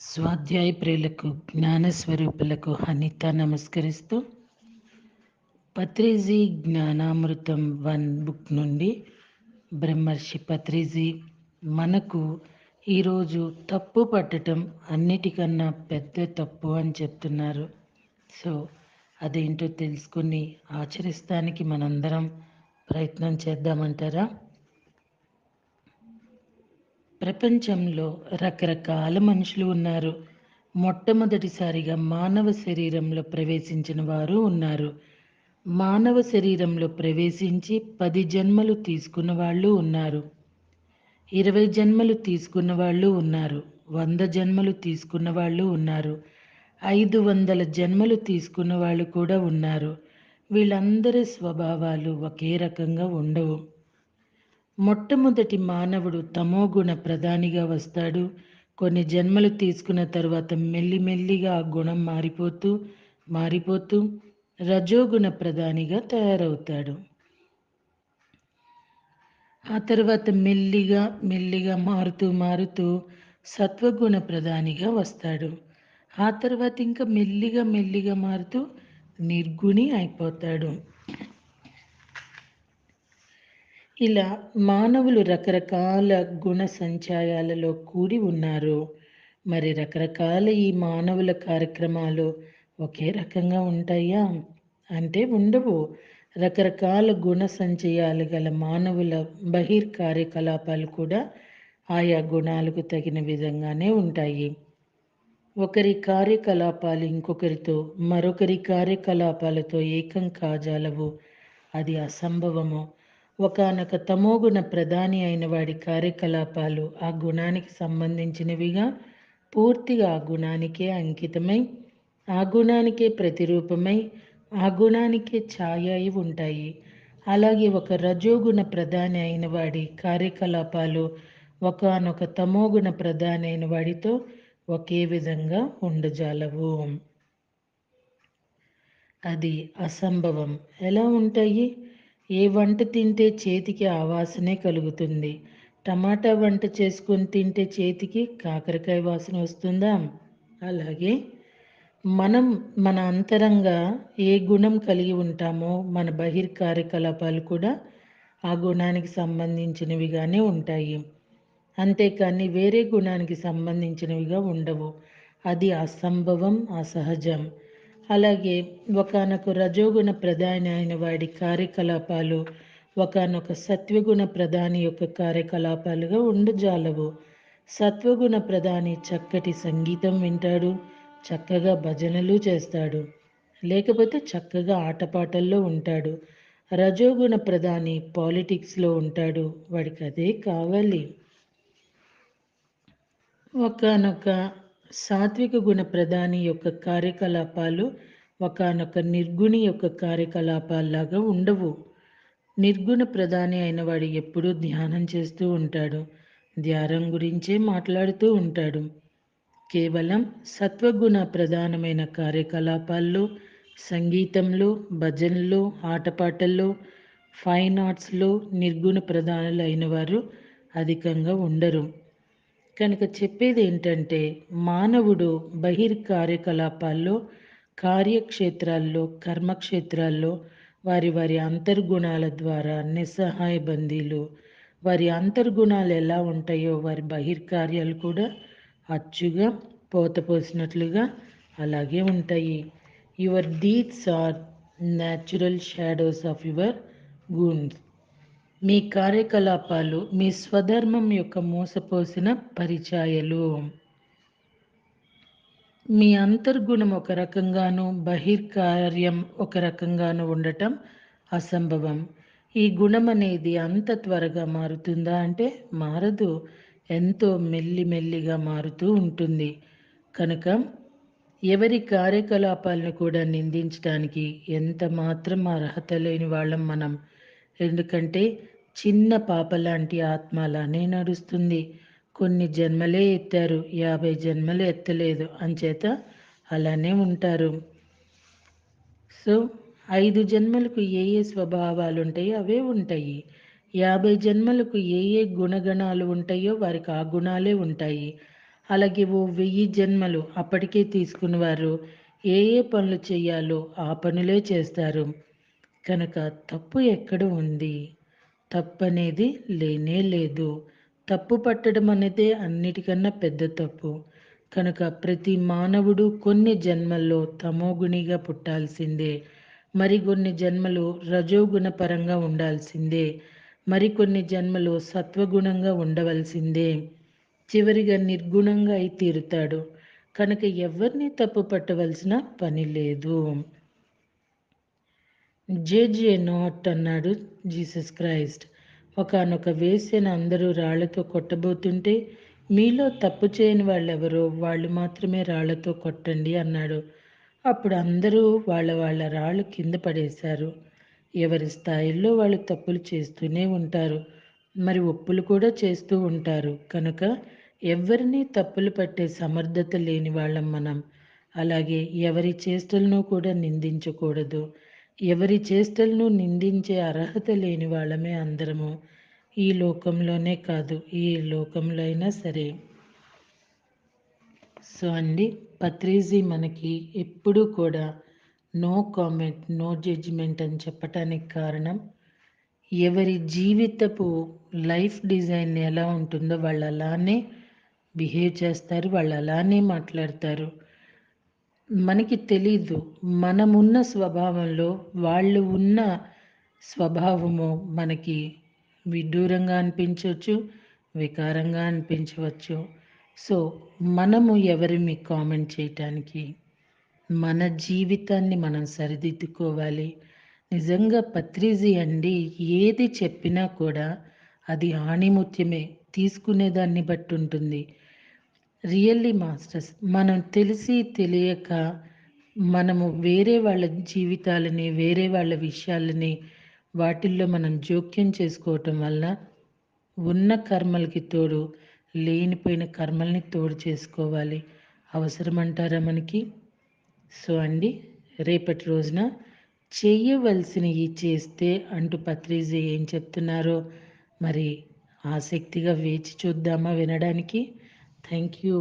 స్వాధ్యాయ ప్రియులకు జ్ఞానస్వరూపులకు హనిత నమస్కరిస్తూ పత్రిజీ జ్ఞానామృతం 1 బుక్ నుండి బ్రహ్మర్షి పత్రిజీ మనకు ఈరోజు తప్పు పట్టడం అన్నిటికన్నా పెద్ద తప్పు అని చెప్తున్నారు. సో అదేంటో తెలుసుకుని ఆచరిస్తానికి మనందరం ప్రయత్నం చేద్దామంటారా? ప్రపంచంలో రకరకాల మనుషులు ఉన్నారు. మొట్టమొదటిసారిగా మానవ శరీరంలో ప్రవేశించిన వారు ఉన్నారు. మానవ శరీరంలో ప్రవేశించి 10 జన్మలు తీసుకున్న వాళ్ళు ఉన్నారు. 20 జన్మలు తీసుకున్న వాళ్ళు ఉన్నారు. 100 జన్మలు తీసుకున్న వాళ్ళు ఉన్నారు. 500 జన్మలు తీసుకున్న వాళ్ళు కూడా ఉన్నారు. వీళ్ళందరి స్వభావాలు ఒకే రకంగా ఉండవు. మొట్టమొదటి మానవుడు తమోగుణ ప్రధానిగా వస్తాడు. కొన్ని జన్మలు తీసుకున్న తర్వాత మెల్లిమెల్లిగా ఆ గుణం మారిపోతూ రజోగుణ ప్రధానిగా తయారవుతాడు. ఆ తర్వాత మెల్లిగా మారుతూ సత్వగుణ ప్రధానిగా వస్తాడు. ఆ తర్వాత ఇంకా మెల్లిగా మారుతూ నిర్గుణి అయిపోతాడు. ఇలా మానవులు రకరకాల గుణ సంచయాలలో కూడి ఉన్నారు. మరి రకరకాల ఈ మానవుల కార్యక్రమాలు ఒకే రకంగా ఉంటాయా అంటే ఉండవు. రకరకాల గుణ సంచయాలు గల మానవుల కార్యకలాపాలు కూడా ఆయా గుణాలకు తగిన విధంగానే ఉంటాయి. ఒకరి కార్యకలాపాలు ఇంకొకరితో మరొకరి కార్యకలాపాలతో ఏకం కాజాలవు. అది అసంభవము. ఒకానొక తమోగుణ ప్రధాని అయిన వాడి కార్యకలాపాలు ఆ గుణానికి సంబంధించినవిగా పూర్తిగా ఆ గుణానికే అంకితమై ఆ గుణానికే ప్రతిరూపమై ఆ గుణానికే ఛాయ అయి ఉంటాయి. అలాగే ఒక రజోగుణ ప్రధాని అయిన వాడి కార్యకలాపాలు ఒకానొక తమోగుణ ప్రధాని అయిన వాడితో ఒకే విధంగా ఉండజాలవు. అది అసంభవం. ఎలా ఉంటాయి? ఏ వంట తింటే చేతికి ఆ వాసనే కలుగుతుంది. టమాటా వంట చేసుకొని తింటే చేతికి కాకరకాయ వాసన వస్తుందా? అలాగే మనం మన అంతరంగా ఏ గుణం కలిగి ఉంటామో మన కార్యకలాపాలు కూడా ఆ గుణానికి సంబంధించినవిగానే ఉంటాయి. అంతేకాని వేరే గుణానికి సంబంధించినవిగా ఉండవు. అది అసంభవం, అసహజం. అలాగే ఒకానొక రజోగుణ ప్రధాని అయిన వాడి కార్యకలాపాలు ఒకానొక సత్వగుణ ప్రధాని యొక్క కార్యకలాపాలుగా ఉండజాలవు. సత్వగుణ ప్రధాని చక్కటి సంగీతం వింటాడు, చక్కగా భజనలు చేస్తాడు, లేకపోతే చక్కగా ఆటపాటల్లో ఉంటాడు. రజోగుణ ప్రధాని పాలిటిక్స్లో ఉంటాడు, వాడికి అదే కావాలి. ఒకానొక సాత్విక గుణ ప్రధాని యొక్క కార్యకలాపాలు ఒకానొక నిర్గుణి యొక్క కార్యకలాపాల్లాగా ఉండవు. నిర్గుణ ప్రధాని అయిన వాడు ఎప్పుడూ ధ్యానం చేస్తూ ఉంటాడు, ధ్యానం గురించే మాట్లాడుతూ ఉంటాడు. కేవలం సత్వగుణ ప్రధానమైన కార్యకలాపాల్లో, సంగీతంలో, భజనలో, ఆటపాటల్లో, ఫైన్ ఆర్ట్స్లో నిర్గుణ ప్రధానులు అయిన వారు అధికంగా ఉండరు. కనుక చెప్పేది ఏంటంటే మానవుడు కార్యకలాపాల్లో, కార్యక్షేత్రాల్లో, కర్మక్షేత్రాల్లో వారి అంతర్గుణాల ద్వారా నిస్సహాయ బందీలు. వారి అంతర్గుణాలు ఎలా ఉంటాయో వారి బహిర్కార్యాలు కూడా అచ్చుగా పోతపోసినట్లుగా అలాగే ఉంటాయి. Your deeds are natural shadows of your గున్స్. మీ కార్యకలాపాలు మీ స్వధర్మం యొక్క మోసపోసిన పరిచాయలు. మీ అంతర్గుణం ఒక రకంగాను బహిర్కార్యం ఒక రకంగాను ఉండటం అసంభవం. ఈ గుణం అనేది అంత త్వరగా మారుతుందా అంటే మారదు, ఎంతో మెల్లిగా మారుతూ ఉంటుంది. కనుక ఎవరి కార్యకలాపాలను కూడా నిందించడానికి ఎంత మాత్రం అర్హత లేని వాళ్ళం మనం. ఎందుకంటే చిన్న పాప లాంటి ఆత్మ అలానే నడుస్తుంది. కొన్ని జన్మలే ఎత్తారు, 50 జన్మలు ఎత్తలేదు, అంచేత అలానే ఉంటారు. సో 5 జన్మలకు ఏ స్వభావాలు ఉంటాయో అవే ఉంటాయి. 50 జన్మలకు ఏ గుణగణాలు ఉంటాయో వారికి ఆ గుణాలే ఉంటాయి. అలాగే ఓ 1000 జన్మలు అప్పటికే తీసుకున్నవారు ఏ ఏ పనులు చేయాలో ఆ పనులే చేస్తారు. కనుక తప్పు ఎక్కడ ఉంది? తప్పనేది లేనే లేదు. తప్పు పట్టడం అనేదే అన్నిటికన్నా పెద్ద తప్పు. కనుక ప్రతి మానవుడు కొన్ని జన్మల్లో తమోగుణిగా పుట్టాల్సిందే. మరికొన్ని జన్మలు రజోగుణ పరంగా ఉండాల్సిందే. మరికొన్ని జన్మలు సత్వగుణంగా ఉండవలసిందే. చివరిగా నిర్గుణంగా అయి తీరుతాడు. కనుక ఎవరిని తప్పు పట్టవలసిన పని లేదు. జేజే నాట్ అన్నాడు జీసస్ క్రైస్ట్. ఒకానొక వేశ్యను అందరూ రాళ్లతో కొట్టబోతుంటే మీలో తప్పు చేయని వాళ్ళెవరో వాళ్ళు మాత్రమే రాళ్లతో కొట్టండి అన్నాడు. అప్పుడు అందరూ వాళ్ళ వాళ్ళ రాళ్ళు కింద పడేశారు. ఎవరి స్థాయిల్లో వాళ్ళు తప్పులు చేస్తూనే ఉంటారు. మరి ఒప్పులు కూడా చేస్తూ ఉంటారు. కనుక ఎవరిని తప్పులు పట్టే సమర్థత లేని వాళ్ళం మనం. అలాగే ఎవరి చేష్టలను కూడా నిందించకూడదు. ఎవరి చేష్టలను నిందించే అర్హత లేని వాళ్ళమే అందరము. ఈ లోకంలోనే కాదు, ఈ లోకంలో అయినా సరే. సో అండి, పత్రిజీ మనకి ఎప్పుడూ కూడా నో కామెంట్, నో జడ్జిమెంట్ అని చెప్పటానికి కారణం, ఎవరి జీవితపు లైఫ్ డిజైన్ ఎలా ఉంటుందో వాళ్ళు అలానే బిహేవ్ చేస్తారు, వాళ్ళు అలానే మాట్లాడతారు. మనకి తెలీదు మనమున్న స్వభావంలో వాళ్ళు ఉన్న స్వభావము మనకి విడ్డూరంగా అనిపించవచ్చు, వికారంగా అనిపించవచ్చు. సో మనము ఎవరిని కామెంట్ చేయటానికి? మన జీవితాన్ని మనం సరిదిద్దుకోవాలి. నిజంగా పత్రిజీ అండి ఏది చెప్పినా కూడా అది ఆణిముత్యమే, తీసుకునేదాన్ని బట్టి ఉంటుంది. రియల్లీ మాస్టర్స్, మనం తెలిసి తెలియక మనము వేరే వాళ్ళ జీవితాలని, వేరే వాళ్ళ విషయాలని వాటిల్లో మనం జోక్యం చేసుకోవటం వల్ల ఉన్న కర్మలకి తోడు లేనిపోయిన కర్మల్ని తోడు చేసుకోవాలి. అవసరమంటారా మనకి? సో అండి, రేపటి రోజున చెయ్యవలసినవి చేస్తే అంటూ పత్రిజీ ఏం చెప్తున్నారో మరి ఆసక్తిగా వేచి చూద్దామా వినడానికి? Thank you.